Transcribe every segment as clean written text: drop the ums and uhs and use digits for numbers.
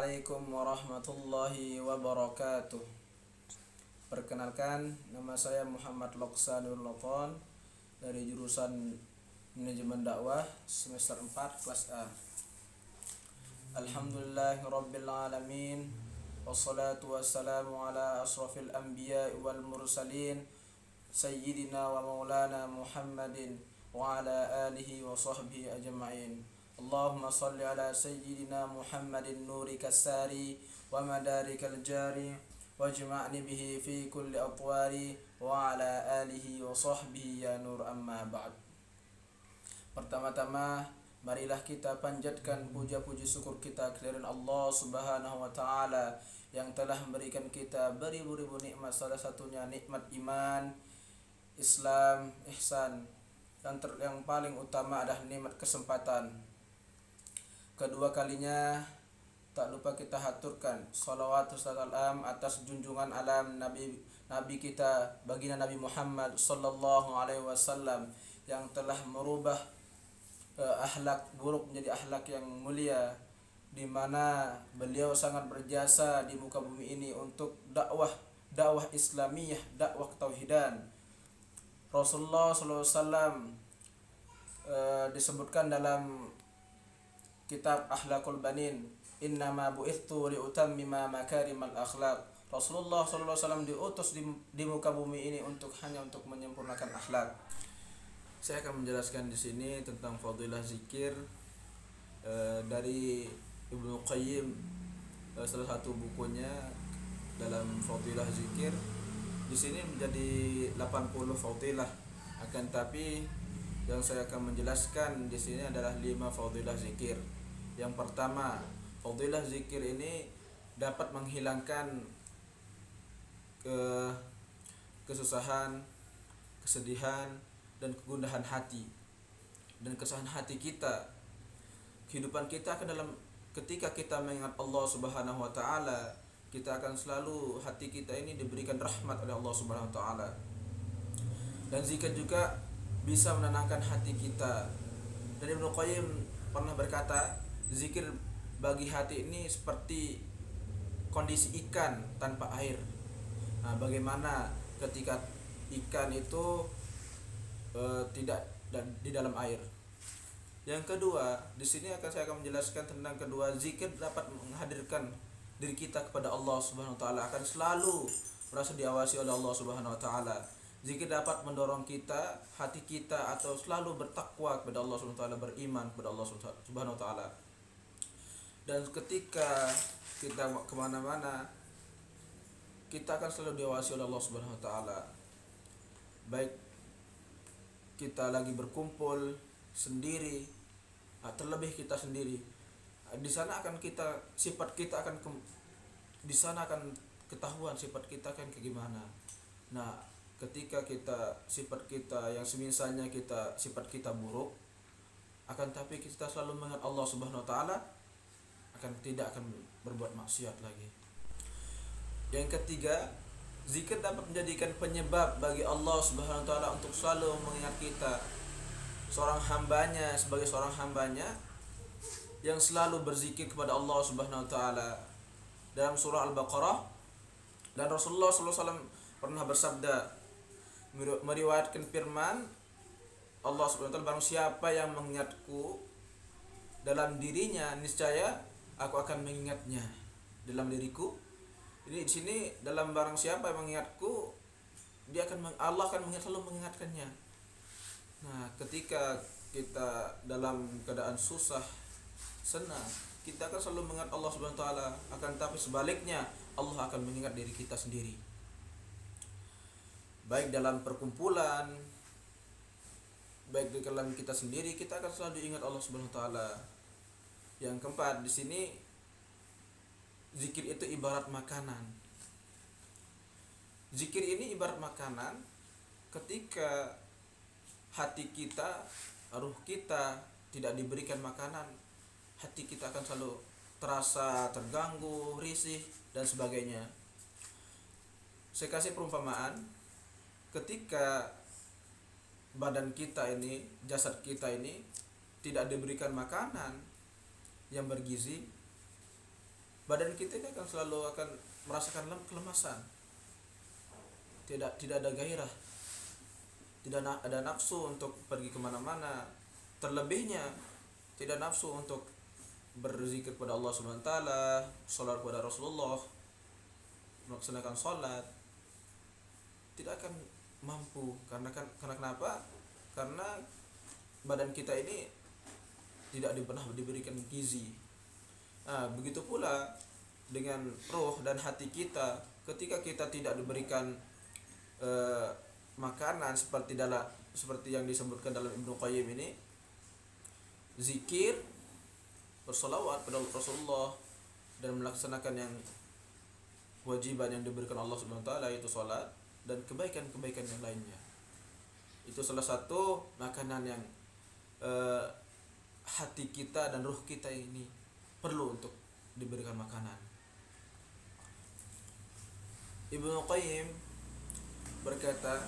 Assalamualaikum warahmatullahi wabarakatuh. Perkenalkan, nama saya Muhammad Loksanur Lopon dari jurusan Manajemen Dakwah semester 4 kelas A. Alhamdulillahirabbil alamin. Wassalatu wassalamu ala asrafil anbiya wal mursalin sayyidina wa maulana Muhammadin wa ala alihi wa sahbihi ajma'in. Allahumma salli ala sayyidina Muhammadin nurika sari wa madarikal jari wajma'ni bihi fi kulli atwari wa ala alihi wa sahbihi ya nur amma ba'd. Pertama-tama marilah kita panjatkan puja-puji syukur kita kehadirat Allah Subhanahu wa taala yang telah memberikan kita beribu-ribu nikmat, salah satunya nikmat iman, Islam, ihsan, dan yang paling utama adalah nikmat kesempatan. Kedua kalinya tak lupa kita haturkan salawat salam atas junjungan alam Nabi kita baginda Nabi Muhammad sallallahu alaihi wasallam yang telah merubah akhlak buruk menjadi akhlak yang mulia, di mana beliau sangat berjasa di muka bumi ini untuk dakwah Islamiyah, dakwah ketauhidan. Rasulullah sallallahu alaihi wasallam disebutkan dalam kitab Akhlaqul Banin, innama bu'ithtu liutammima makarimal akhlaq. Rasulullah sallallahu alaihi wasallam diutus di muka bumi ini hanya untuk menyempurnakan akhlak. Saya akan menjelaskan di sini tentang fadilah zikir dari Ibnu Qayyim, salah satu bukunya dalam fadilah zikir. Di sini menjadi 80 fadilah, akan tapi yang saya akan menjelaskan di sini adalah 5 fadilah zikir. Yang pertama, fadilah zikir ini dapat menghilangkan kesusahan, kesedihan, dan kegundahan hati dan kesusahan hati kita. Kehidupan kita akan ketika kita mengingat Allah Subhanahu wa taala, kita akan selalu hati kita ini diberikan rahmat oleh Allah Subhanahu wa taala. Dan zikir juga bisa menenangkan hati kita. Dan Ibnu Qayyim pernah berkata, zikir bagi hati ini seperti kondisi ikan tanpa air. Nah, bagaimana ketika ikan itu tidak di dalam air. Yang kedua, di sini saya akan menjelaskan tentang kedua, zikir dapat menghadirkan diri kita kepada Allah Subhanahu wa taala, akan selalu merasa diawasi oleh Allah Subhanahu wa taala. Zikir dapat mendorong kita, hati kita atau selalu bertakwa kepada Allah Subhanahu wa taala, beriman kepada Allah Subhanahu wa taala. Dan ketika kita kemana-mana, kita akan selalu diawasi oleh Allah Subhanahu wa taala. Baik kita lagi berkumpul sendiri, terlebih kita sendiri, di sana akan sifat kita akan di sana akan ketahuan sifat kita akan kayak gimana. Nah, ketika sifat kita yang semisalnya sifat kita buruk, akan tapi kita selalu mengingat Allah Subhanahu wa taala, tidak akan berbuat maksiat lagi. Yang ketiga, zikir dapat menjadikan penyebab bagi Allah Subhanahu wa taala untuk selalu mengingat kita sebagai seorang hambanya yang selalu berzikir kepada Allah Subhanahu wa taala. Dalam surah Al-Baqarah, dan Rasulullah sallallahu alaihi wasallam pernah bersabda, meriwayatkan firman Allah Subhanahu wa taala, barang siapa yang mengingatku dalam dirinya, niscaya aku akan mengingatnya dalam diriku. Ini di sini dalam barang siapa yang mengingatku, Allah akan selalu mengingatkannya. Nah, ketika kita dalam keadaan susah, senang, kita akan selalu mengingat Allah Subhanahu wa taala, akan tapi sebaliknya Allah akan mengingat diri kita sendiri. Baik dalam perkumpulan, baik di dalam kita sendiri, kita akan selalu ingat Allah Subhanahu wa taala. Yang keempat, di sini zikir itu ibarat makanan. Zikir ini ibarat makanan. Ketika hati kita, ruh kita tidak diberikan makanan, hati kita akan selalu terasa terganggu, risih, dan sebagainya. Saya kasih perumpamaan, ketika badan kita ini, jasad kita ini tidak diberikan makanan yang bergizi, badan kita ini akan selalu akan merasakan kelemasan, tidak ada gairah, tidak ada nafsu untuk pergi kemana-mana, terlebihnya tidak nafsu untuk berzikir kepada Allah Subhanahu wa taala, salat kepada Rasulullah, melaksanakan salat, tidak akan mampu. Karena kenapa? Karena badan kita ini tidak pernah diberikan gizi. Nah, begitu pula dengan roh dan hati kita, ketika kita tidak diberikan makanan seperti yang disebutkan dalam Ibnu Qayyim ini, zikir, bersolawat pada Rasulullah, dan melaksanakan yang kewajiban yang diberikan Allah Subhanahu wa taala, yaitu salat dan kebaikan-kebaikan yang lainnya. Itu salah satu makanan yang hati kita dan ruh kita ini perlu untuk diberikan makanan. Ibnu Qayyim berkata,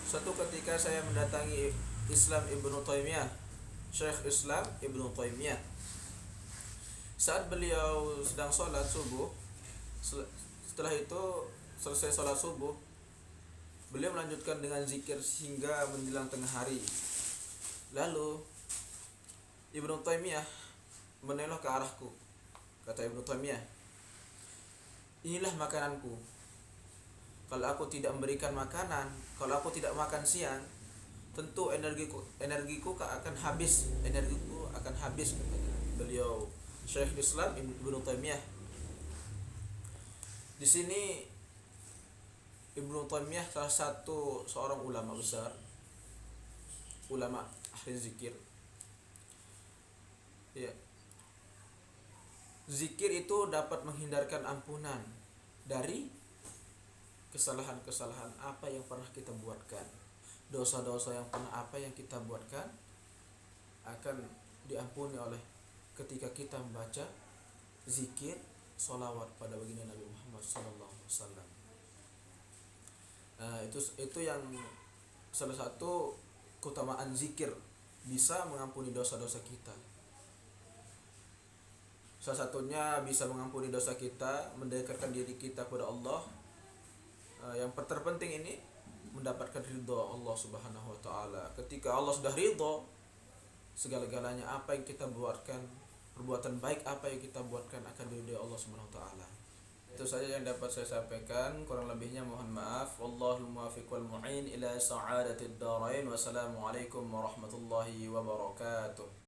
suatu ketika saya mendatangi Syekh Islam Ibnu Taimiyah. Saat beliau sedang sholat subuh, setelah itu selesai sholat subuh, beliau melanjutkan dengan zikir hingga menjelang tengah hari. Lalu Ibnu Taimiyah menoleh ke arahku. Kata Ibnu Taimiyah, inilah makananku. Kalau aku tidak memberikan makanan, kalau aku tidak makan siang, tentu energiku akan habis. Energiku akan habis, katanya beliau Syekh Islam Ibnu Taimiyah. Di sini Ibnu Taimiyah salah satu seorang ulama besar, ulama ahli zikir. Ya. Zikir itu dapat menghindarkan ampunan dari kesalahan-kesalahan apa yang pernah kita buatkan, dosa-dosa yang kita buatkan akan diampuni oleh ketika kita membaca zikir, sholawat pada baginda Nabi Muhammad SAW. Nah, itu yang salah satu keutamaan zikir, bisa mengampuni dosa-dosa kita. Salah satunya bisa mengampuni dosa kita, mendekatkan diri kita kepada Allah. Yang terpenting ini mendapatkan ridha Allah Subhanahu wa taala. Ketika Allah sudah ridha, segala-galanya apa yang kita buatkan, perbuatan baik apa yang kita buatkan akan diridhai Allah Subhanahu wa taala. Itu saja yang dapat saya sampaikan, kurang lebihnya mohon maaf. Wallahul muwaffiq wal mu'in ila sa'adatid darain. Wassalamualaikum warahmatullahi wabarakatuh.